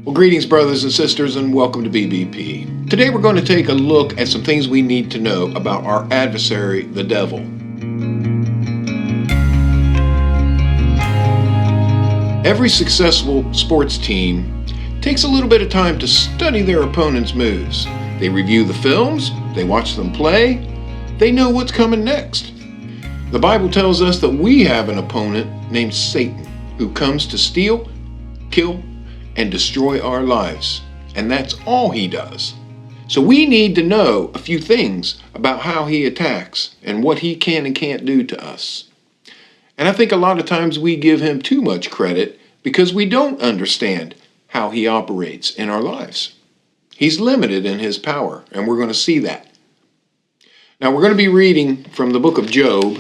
Well, greetings, brothers and sisters, and welcome to BBP. Today we're going to take a look at some things we need to know about our adversary, the devil. Every successful sports team takes a little bit of time to study their opponent's moves. They review the films, they watch them play, they know what's coming next. The Bible tells us that we have an opponent named Satan who comes to steal, kill, and destroy our lives. And that's all he does. So we need to know a few things about how he attacks and what he can and can't do to us. And I think a lot of times we give him too much credit because we don't understand how he operates in our lives. He's limited in his power, and we're going to see that. Now we're going to be reading from the book of Job,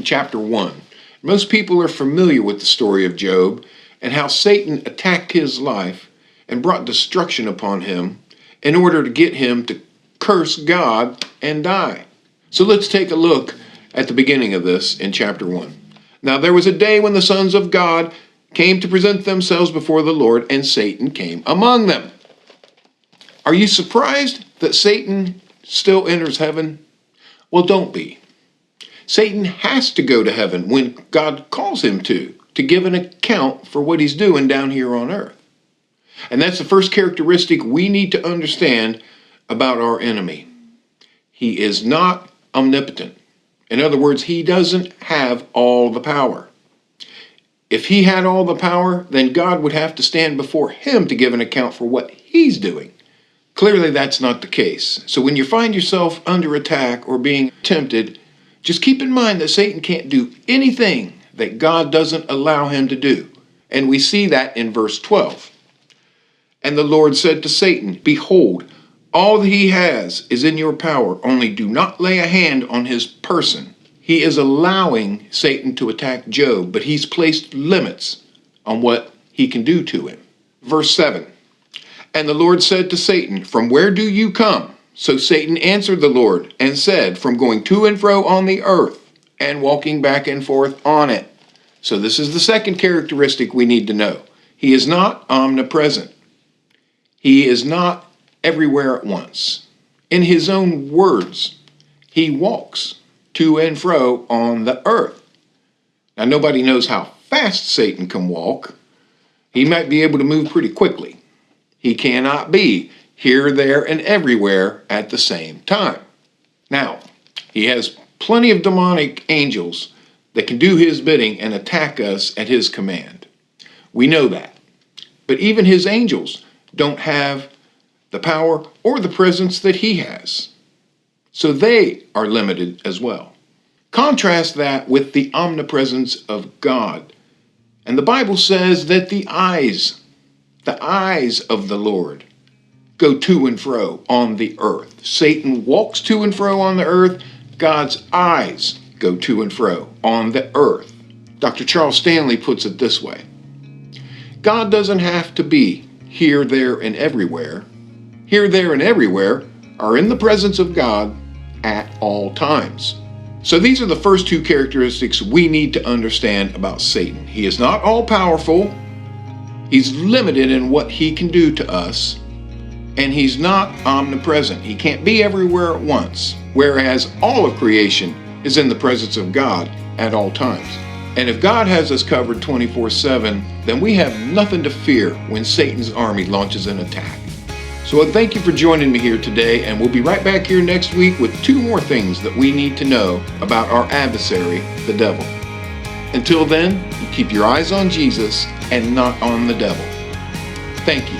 chapter 1. Most people are familiar with the story of Job and how Satan attacked his life and brought destruction upon him in order to get him to curse God and die. So let's take a look at the beginning of this in chapter 1. Now there was a day when the sons of God came to present themselves before the Lord, and Satan came among them. Are you surprised that Satan still enters heaven? Well, don't be. Satan has to go to heaven when God calls him to give an account for what he's doing down here on earth. And that's the first characteristic we need to understand about our enemy. He is not omnipotent. In other words, he doesn't have all the power. If he had all the power, then God would have to stand before him to give an account for what he's doing. Clearly, that's not the case. So when you find yourself under attack or being tempted, just keep in mind that Satan can't do anything that God doesn't allow him to do. And we see that in verse 12. And the Lord said to Satan, "Behold, all that he has is in your power, only do not lay a hand on his person." He is allowing Satan to attack Job, but he's placed limits on what he can do to him. Verse 7. And the Lord said to Satan, "From where do you come?" So Satan answered the Lord and said, "From going to and fro on the earth, and walking back and forth on it." So this is the second characteristic we need to know. He is not omnipresent. He is not everywhere at once. In his own words, he walks to and fro on the earth. Now nobody knows how fast Satan can walk. He might be able to move pretty quickly. He cannot be here, there, and everywhere at the same time. Now, he has plenty of demonic angels that can do his bidding and attack us at his command. We know that. But even his angels don't have the power or the presence that he has. So they are limited as well. Contrast that with the omnipresence of God. And the Bible says that the eyes of the Lord go to and fro on the earth. Satan walks to and fro on the earth. God's eyes go to and fro on the earth. Dr. Charles Stanley puts it this way: God doesn't have to be here, there, and everywhere. Here, there, and everywhere are in the presence of God at all times. So these are the first two characteristics we need to understand about Satan. He is not all-powerful. He's limited in what he can do to us. And he's not omnipresent. He can't be everywhere at once, whereas all of creation is in the presence of God at all times. And if God has us covered 24/7, then we have nothing to fear when Satan's army launches an attack. So thank you for joining me here today, and we'll be right back here next week with two more things that we need to know about our adversary, the devil. Until then, keep your eyes on Jesus and not on the devil. Thank you.